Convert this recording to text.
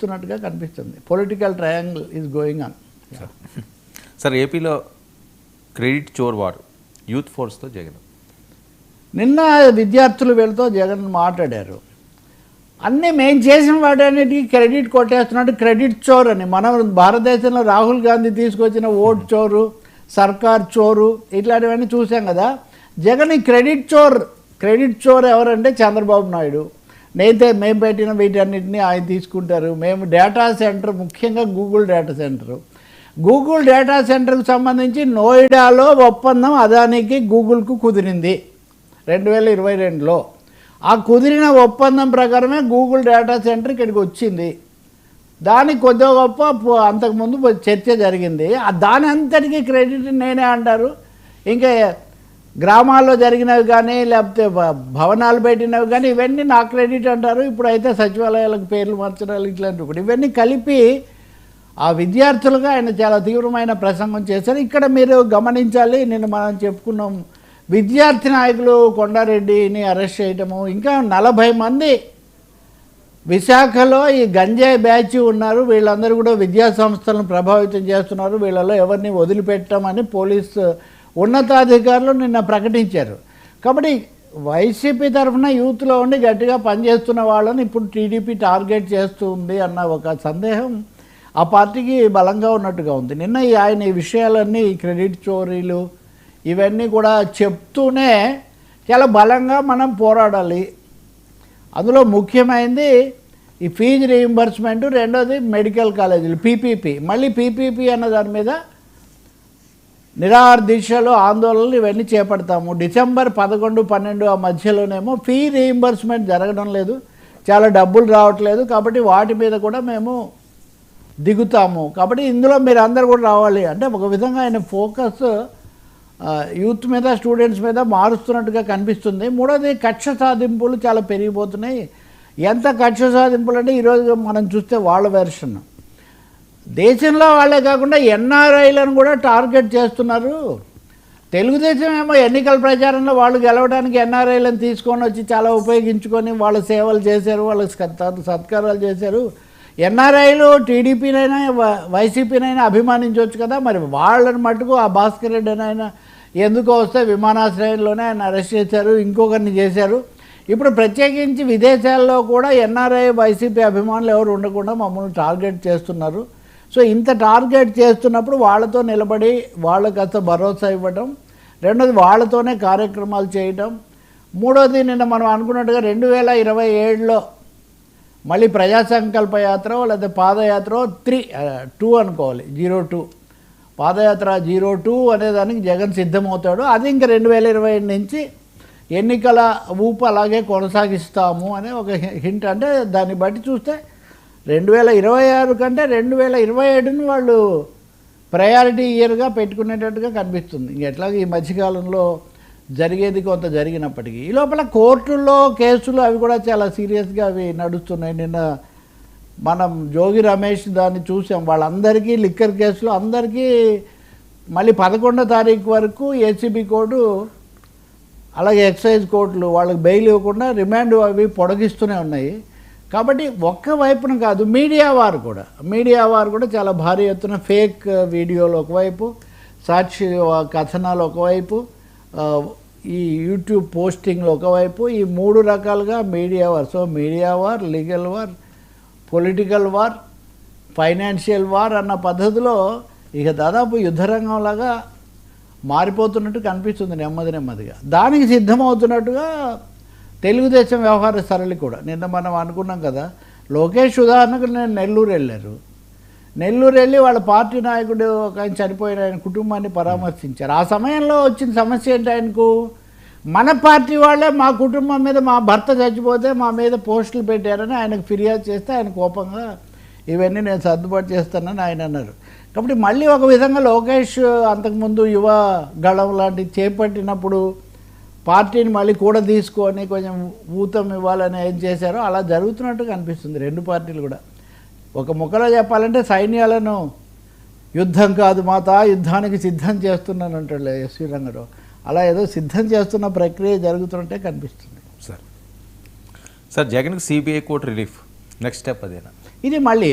తున్నట్టుగా కనిపిస్తుంది. Political triangle is going on. Sir ఏపీలో credit చోర్ war youth ఫోర్స్తో Jagan నిన్న విద్యార్థులు వీళ్ళతో జగన్ మాట్లాడారు. అన్నీ మేము చేసిన వాటన్నిటికీ క్రెడిట్ కొట్టేస్తున్నట్టు క్రెడిట్ చోర్ అని. మనం భారతదేశంలో రాహుల్ గాంధీ తీసుకొచ్చిన ఓట్ చోరు, సర్కార్ చోరు ఇట్లాంటివన్నీ చూసాం కదా. జగన్ ఈ క్రెడిట్ చోర్ ఎవరంటే చంద్రబాబు నాయుడు. మేము పెట్టిన వీటన్నిటిని ఆయన తీసుకుంటారు. మేము డేటా సెంటర్, ముఖ్యంగా గూగుల్ డేటా సెంటర్కి సంబంధించి నోయిడాలో ఒప్పందం అదానికి గూగుల్కు కుదిరింది 2022లో. ఆ కుదిరిన ఒప్పందం ప్రకారమే గూగుల్ డేటా సెంటర్ ఇక్కడికి వచ్చింది. దానికి కొద్దిగా గొప్ప అంతకుముందు చర్చ జరిగింది. దాని అంతటికీ క్రెడిట్ నేనే అంటారు. ఇంకా గ్రామాల్లో జరిగినవి కానీ లేకపోతే భవనాలు పెట్టినవి కానీ ఇవన్నీ నా క్రెడిట్ అంటారు. ఇప్పుడైతే సచివాలయాలకు పేర్లు మార్చడాలు ఇట్లాంటివి కూడా ఇవన్నీ కలిపి ఆ విద్యార్థులుగా ఆయన చాలా తీవ్రమైన ప్రసంగం చేశారు. ఇక్కడ మీరు గమనించాలి, నిన్న మనం చెప్పుకున్నాం, విద్యార్థి నాయకులు కొండారెడ్డిని అరెస్ట్ చేయటము, ఇంకా 40 మంది విశాఖలో ఈ గంజాయి బ్యాచ్ ఉన్నారు. వీళ్ళందరూ కూడా విద్యా సంస్థలను ప్రభావితం చేస్తున్నారు, వీళ్ళలో ఎవరిని వదిలిపెట్టమని పోలీసు ఉన్నతాధికారులు నిన్న ప్రకటించారు. కాబట్టి వైసీపీ తరఫున యూత్లో ఉండి గట్టిగా పనిచేస్తున్న వాళ్ళని ఇప్పుడు టీడీపీ టార్గెట్ చేస్తుంది అన్న ఒక సందేహం ఆ పార్టీకి బలంగా ఉన్నట్టుగా ఉంది. నిన్న ఆయన ఈ విషయాలన్నీ, క్రెడిట్ చోరీలు ఇవన్నీ కూడా చెప్తూనే చాలా బలంగా మనం పోరాడాలి. అందులో ముఖ్యమైనది ఈ ఫీజు రీయింబర్స్మెంట్, రెండోది మెడికల్ కాలేజీలు పీపీపీ. మళ్ళీ పీపీపీ అన్న దాని మీద నిరాహార దీక్షలు, ఆందోళనలు ఇవన్నీ చేపడతాము. డిసెంబర్ 11, 12 ఆ మధ్యలోనేమో ఫీ రీయింబర్స్మెంట్ జరగడం లేదు, చాలా డబ్బులు రావట్లేదు, కాబట్టి వాటి మీద కూడా మేము దిగుతాము. కాబట్టి ఇందులో మీరు అందరు కూడా రావాలి అంటే ఒక విధంగా ఆయన ఫోకస్ యూత్ మీద, స్టూడెంట్స్ మీద మారుస్తున్నట్టుగా కనిపిస్తుంది. మూడోది కక్ష సాధింపులు చాలా పెరిగిపోతున్నాయి. ఎంత కక్ష సాధింపులు అంటే ఈరోజు మనం చూస్తే వాళ్ళ వెర్షన్ దేశంలో వాళ్ళే కాకుండా ఎన్ఆర్ఐలను కూడా టార్గెట్ చేస్తున్నారు. తెలుగుదేశం ఏమో ఎన్నికల ప్రచారంలో వాళ్ళు గెలవడానికి ఎన్ఆర్ఐలను తీసుకొని వచ్చి చాలా ఉపయోగించుకొని వాళ్ళ సేవలు చేశారు, వాళ్ళకి సత్కారాలు చేశారు. ఎన్ఆర్ఐలు టీడీపీనైనా వైసీపీనైనా అభిమానించవచ్చు కదా, మరి వాళ్ళని మటుకు ఆ భాస్కర్ రెడ్డి అయినా ఎందుకో వస్తే విమానాశ్రయంలోనే ఆయన అరెస్ట్ చేశారు, ఇంకొకరిని చేశారు. ఇప్పుడు ప్రత్యేకించి విదేశాల్లో కూడా ఎన్ఆర్ఐ వైసీపీ అభిమానులు ఎవరు ఉండకుండా మమ్మల్ని టార్గెట్ చేస్తున్నారు. సో ఇంత టార్గెట్ చేస్తున్నప్పుడు వాళ్ళతో నిలబడి వాళ్ళకి కాస్త భరోసా ఇవ్వడం, రెండోది వాళ్ళతోనే కార్యక్రమాలు చేయటం, మూడోది నిన్న మనం అనుకున్నట్టుగా 2027లో మళ్ళీ ప్రజా సంకల్ప యాత్ర లేదా పాదయాత్ర 2 అనుకోవాలి, 02 పాదయాత్ర 02 అనేదానికి జగన్ సిద్ధమవుతాడు. అది ఇంకా 2027 నుంచి ఎన్నికల ఊపు అలాగే కొనసాగిస్తాము అనే ఒక హింట్. అంటే దాన్ని బట్టి చూస్తే 2026 కంటే 2027ని వాళ్ళు ప్రయారిటీ ఇయర్గా పెట్టుకునేటట్టుగా కనిపిస్తుంది. ఎట్లాగ ఈ మధ్యకాలంలో జరిగేది కొంత జరిగినప్పటికీ ఈ లోపల కోర్టుల్లో కేసులు అవి కూడా చాలా సీరియస్గా అవి నడుస్తున్నాయి. నిన్న మనం జోగి రమేష్ దాన్ని చూసాం. వాళ్ళందరికీ లిక్కర్ కేసులు అందరికీ మళ్ళీ 11వ తారీఖు వరకు ఏసీబీ కోర్టు అలాగే ఎక్సైజ్ కోర్టులు వాళ్ళకి బెయిల్ ఇవ్వకుండా రిమాండ్ అవి పొడిగిస్తూనే ఉన్నాయి. కాబట్టి ఒక్క వైపున కాదు, మీడియా వారు కూడా చాలా భారీ ఎత్తున ఫేక్ వీడియోలు ఒకవైపు, సాక్షి కథనాలు ఒకవైపు, ఈ యూట్యూబ్ పోస్టింగ్లు ఒకవైపు, ఈ 3 రకాలుగా media war. So media war, legal war, political war, financial war అన్న పద్ధతిలో ఇక దాదాపు యుద్ధరంగంలాగా మారిపోతున్నట్టు కనిపిస్తుంది నెమ్మదిగా. దానికి సిద్ధమవుతున్నట్టుగా తెలుగుదేశం వ్యవహార సరళి కూడా. నిన్న మనం అనుకున్నాం కదా, లోకేష్ ఉదాహరణకు నేను నెల్లూరు వెళ్ళి వాళ్ళ పార్టీ నాయకుడు ఒక ఆయన చనిపోయిన ఆయన కుటుంబాన్ని పరామర్శించారు. ఆ సమయంలో వచ్చిన సమస్య ఏంటి ఆయనకు, మన పార్టీ వాళ్ళే మా కుటుంబం మీద, మా భర్త చచ్చిపోతే మా మీద పోస్టులు పెట్టారని ఆయనకు ఫిర్యాదు చేస్తే ఆయన కోపంగా ఇవన్నీ నేను సర్దుబాటు చేస్తానని ఆయన అన్నారు. కాబట్టి మళ్ళీ ఒక విధంగా లోకేష్ అంతకుముందు యువ గళం లాంటివి చేపట్టినప్పుడు పార్టీని మళ్ళీ కూడా తీసుకొని కొంచెం ఊతం ఇవ్వాలని ఏం చేశారో అలా జరుగుతున్నట్టు కనిపిస్తుంది 2 పార్టీలు కూడా. ఒక ముక్కలో చెప్పాలంటే సైన్యాలను యుద్ధం కాదు మాత, యుద్ధానికి సిద్ధం చేస్తున్నాను అంటాడు ఎస్వి రంగారావు. అలా ఏదో సిద్ధం చేస్తున్న ప్రక్రియ జరుగుతుంటే కనిపిస్తుంది. సార్ జగన్కి CBI court relief next step అదేనా? ఇది మళ్ళీ